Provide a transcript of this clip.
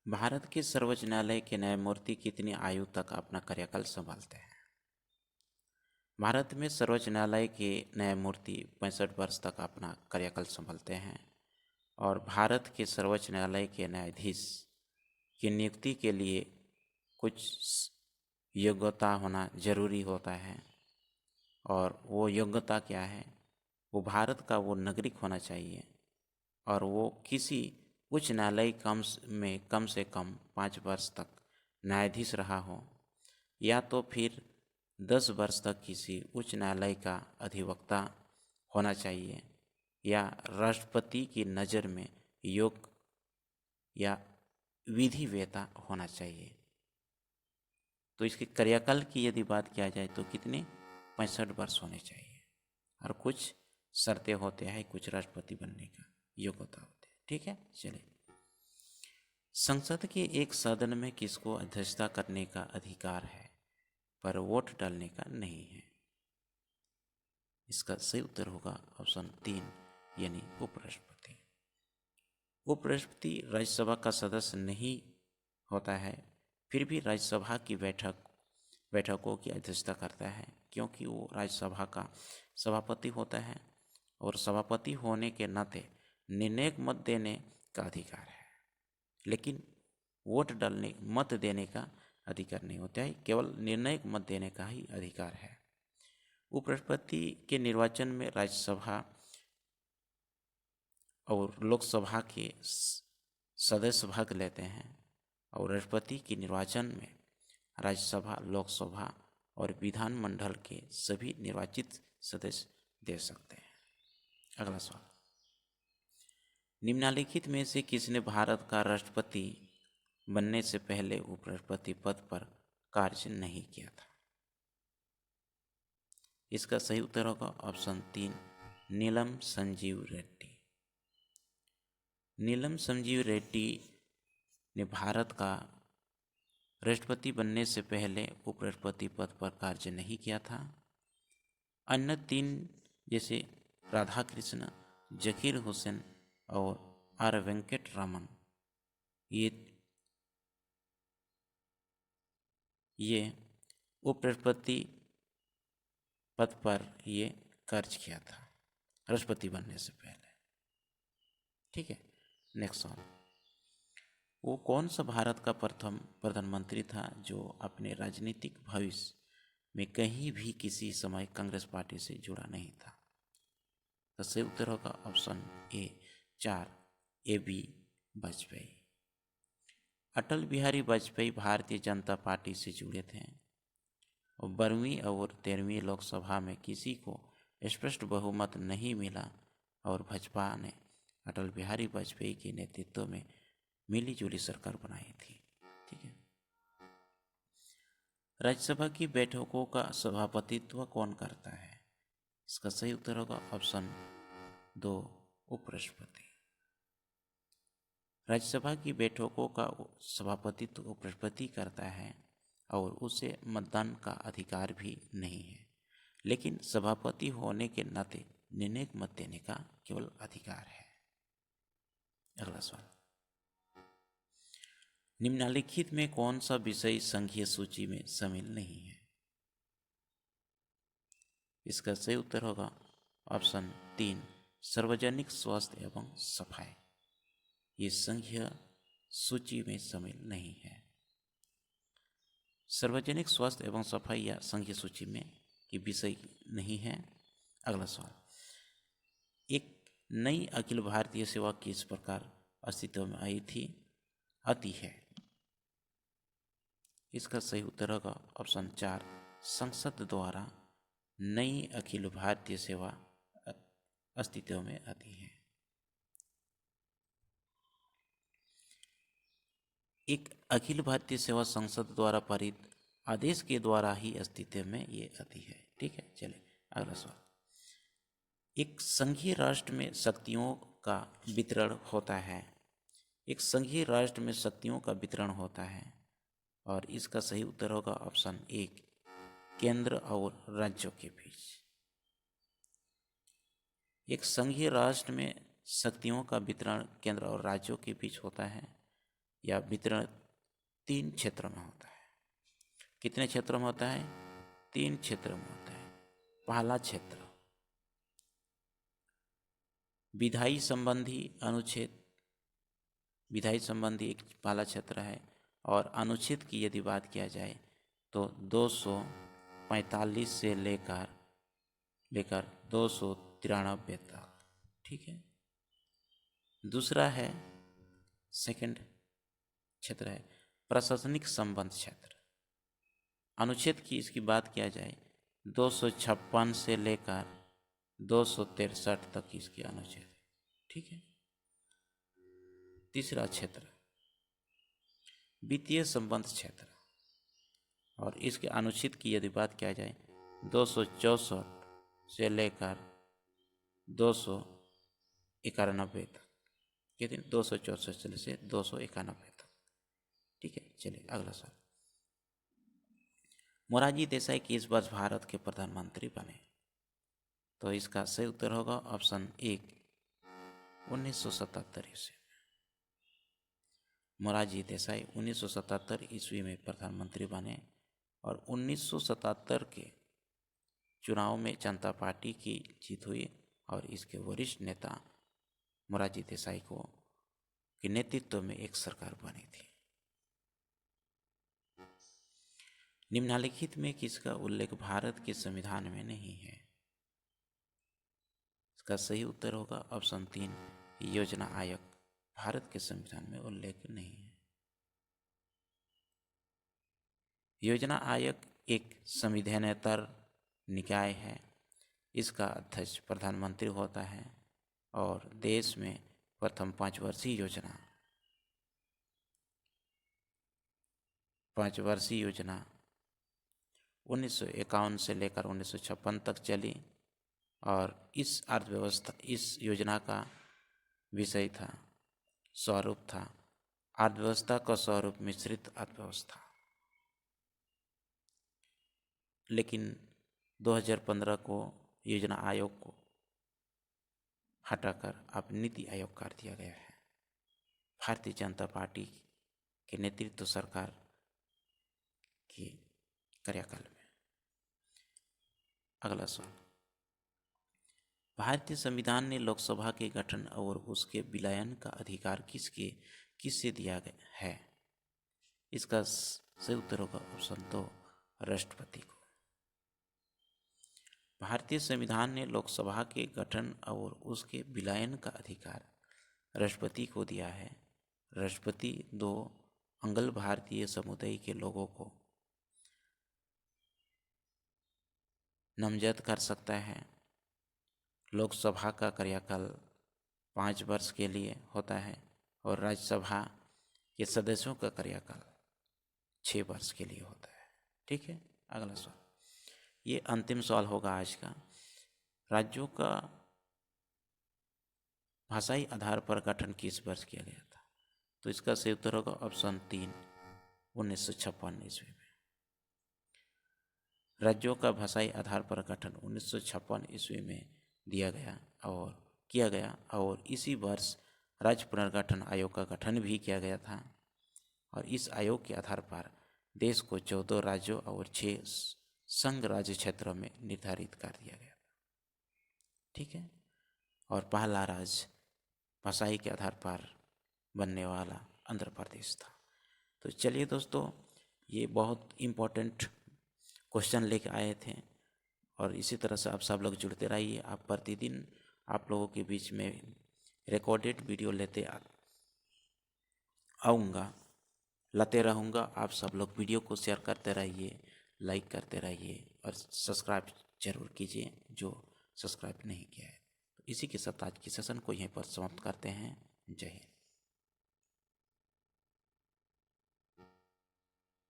भारत के सर्वोच्च न्यायालय के न्यायमूर्ति कितनी आयु तक अपना कार्यकाल संभालते हैं? भारत में सर्वोच्च न्यायालय के न्यायमूर्ति 65 वर्ष तक अपना कार्यकाल संभालते हैं और भारत के सर्वोच्च न्यायालय के न्यायाधीश की नियुक्ति के लिए कुछ योग्यता होना जरूरी होता है। और वो योग्यता क्या है? वो भारत का वो नागरिक होना चाहिए और वो किसी उच्च न्यायालय कम से कम 5 वर्ष तक न्यायाधीश रहा हो, या तो फिर 10 वर्ष तक किसी उच्च न्यायालय का अधिवक्ता होना चाहिए, या राष्ट्रपति की नज़र में योग्य या विधिवेता होना चाहिए। तो इसके कार्यकाल की यदि बात किया जाए तो कितने 65 वर्ष होने चाहिए और कुछ शर्तें होते हैं, कुछ राष्ट्रपति बनने का योग्यता होते हैं। ठीक है, चलिए। संसद के एक सदन में किसको अध्यक्षता करने का अधिकार है पर वोट डालने का नहीं है? इसका सही उत्तर होगा ऑप्शन 3 यानी उपराष्ट्रपति। उपराष्ट्रपति राज्यसभा का सदस्य नहीं होता है, फिर भी राज्यसभा की बैठकों की अध्यक्षता करता है, क्योंकि वो राज्यसभा का सभापति होता है और सभापति होने के नाते निर्णायक मत देने का अधिकार है, लेकिन मत देने का अधिकार नहीं होता है, केवल निर्णायक मत देने का ही अधिकार है। उपराष्ट्रपति के निर्वाचन में राज्यसभा और लोकसभा के सदस्य भाग लेते हैं और राष्ट्रपति के निर्वाचन में राज्यसभा, लोकसभा और विधानमंडल के सभी निर्वाचित सदस्य दे सकते हैं। अगला सवाल, निम्नलिखित में से किसने भारत का राष्ट्रपति बनने से पहले उपराष्ट्रपति पद पर कार्य नहीं किया था? इसका सही उत्तर होगा ऑप्शन 3 नीलम संजीव रेड्डी। नीलम संजीव रेड्डी ने भारत का राष्ट्रपति बनने से पहले उपराष्ट्रपति पद पर कार्य नहीं किया था। अन्य 3 जैसे राधाकृष्ण, जकीर हुसैन और आर वेंकट रामन ये उपराष्ट्रपति पद पर ये कार्य किया था राष्ट्रपति बनने से पहले। ठीक है, नेक्स्ट सवाल, वो कौन सा भारत का प्रथम प्रधानमंत्री था जो अपने राजनीतिक भविष्य में कहीं भी किसी समय कांग्रेस पार्टी से जुड़ा नहीं था? तो सही उत्तर होगा option A 4 AB Vajpayee. Atal Bihari Vajpayee Bharatiya Janata party से जुड़े थे और 12वीं और 13वीं लोकसभा में किसी को स्पष्ट बहुमत नहीं मिला और भाजपा ने अटल बिहारी वाजपेयी के नेतृत्व में मिलीजुली सरकार बनाई थी। ठीक है, राज्यसभा की बैठकों का सभापतित्व कौन करता है? इसका सही उत्तर होगा ऑप्शन 2 उपराष्ट्रपति। राज्यसभा की बैठकों का सभापतित्व उपराष्ट्रपति करता है और उसे मतदान का अधिकार भी नहीं है, लेकिन सभापति होने के नाते निर्णायक मत देने का केवल अधिकार है। अगला सवाल, निम्नलिखित में कौन सा विषय संघीय सूची में शामिल नहीं है? इसका सही उत्तर होगा ऑप्शन 3 सार्वजनिक स्वास्थ्य एवं सफाई। ये संघीय सूची में शामिल नहीं है। सार्वजनिक स्वास्थ्य एवं सफाई या संघीय सूची में ये विषय नहीं है। अगला सवाल, एक नई अखिल भारतीय सेवा किस प्रकार अस्तित्व में आती है? इसका सही उत्तर होगा ऑप्शन 4 संसद द्वारा नई अखिल भारतीय सेवा अस्तित्व में आती है। एक अखिल भारतीय सेवा संसद द्वारा पारित आदेश के द्वारा ही अस्तित्व में ये आती है। ठीक है, चलिए अगला सवाल, एक संघीय राष्ट्र में शक्तियों का वितरण होता है। एक संघीय राष्ट्र में शक्तियों का वितरण होता है और इसका सही उत्तर होगा ऑप्शन 1 केंद्र और राज्यों के बीच। एक संघीय राष्ट्र में शक्तियों का वितरण केंद्र और राज्यों के बीच होता है। या वितरण 3 क्षेत्रों में होता है। कितने क्षेत्रों में होता है? 3 क्षेत्रों में होता है। पहला क्षेत्र विधायी संबंधी अनुच्छेद, विधायी संबंधी एक पहला क्षेत्र है। और अनुच्छेद की यदि बात किया जाए तो 245 से लेकर 293 तक, ठीक है। दूसरा है, सेकंड क्षेत्र है प्रशासनिक संबंध क्षेत्र। अनुच्छेद की इसकी बात किया जाए 256 से लेकर 263 तक इसके अनुच्छेद, ठीक है। तीसरा क्षेत्र वित्तीय संबंध क्षेत्र, और इसके अनुच्छेद की यदि बात किया जाए 264 से लेकर 291 तक, कितने? 264 से 291 तक, ठीक है। चलिए अगला सवाल। मोरारजी देसाई किस वर्ष भारत के प्रधानमंत्री बने? तो इसका सही उत्तर होगा ऑप्शन 1, 1977 ईस्वी में। मोरारजी देसाई 1977 ईस्वी में प्रधानमंत्री बने और 1977 के चुनाव में जनता पार्टी की जीत हुई और इसके वरिष्ठ नेता मोरारजी देसाई के नेतृत्व में एक सरकार बनी थी। निम्नलिखित में किसका उल्लेख भारत के संविधान में नहीं है? इसका सही उत्तर होगा ऑप्शन 3, योजना आयोग भारत के संविधान में उल्लेख नहीं है। योजना आयोग एक संविधानेतर निकाय है। इसका अध्यक्ष प्रधानमंत्री होता है और देश में प्रथम 5 वर्षीय योजना 1951 से लेकर 1956 तक चली और इस योजना का विषय था, स्वरूप था अर्थव्यवस्था का स्वरूप मिश्रित अर्थव्यवस्था। लेकिन 2015 को योजना आयोग को हटाकर अब नीति आयोग कर दिया गया है भारतीय जनता पार्टी के नेतृत्व सरकार के कार्यकाल में। अगला सवाल, भारतीय संविधान ने लोकसभा के गठन और उसके विलयन का अधिकार किससे दिया गया है? इसका सही उत्तर होगा ऑप्शन 2, राष्ट्रपति को। भारतीय संविधान ने लोकसभा के गठन और उसके विलयन का अधिकार राष्ट्रपति को दिया है। राष्ट्रपति 2 अंग्ल भारतीय समुदाय के लोगों को नामजद कर सकता है। लोकसभा का कार्यकाल 5 वर्ष के लिए होता है और राज्यसभा के सदस्यों का कार्यकाल 6 वर्ष के लिए होता है, ठीक है। अगला सवाल, ये अंतिम सवाल होगा आज का। राज्यों का भाषाई आधार पर गठन किस वर्ष किया गया था? तो इसका सही उत्तर होगा ऑप्शन 3, 1956 ईस्वी में। राज्यों का भाषाई आधार पर गठन 1956 ईस्वी में किया गया और इसी वर्ष राज्य पुनर्गठन आयोग का गठन भी किया गया था और इस आयोग के आधार पर देश को 14 राज्यों और 6 संघ राज्य क्षेत्रों में निर्धारित कर दिया गया था, ठीक है। और पहला राज्य भाषाई के आधार पर बनने वाला आंध्र प्रदेश था। तो चलिए दोस्तों, ये बहुत इम्पोर्टेंट क्वेश्चन लेके आए थे और इसी तरह से आप सब लोग जुड़ते रहिए। आप प्रतिदिन आप लोगों के बीच में रिकॉर्डेड वीडियो लाते रहूँगा। आप सब लोग वीडियो को शेयर करते रहिए, लाइक करते रहिए और सब्सक्राइब जरूर कीजिए जो सब्सक्राइब नहीं किया है। तो इसी के साथ आज की सेशन को यहीं पर समाप्त करते हैं। जय हिंद।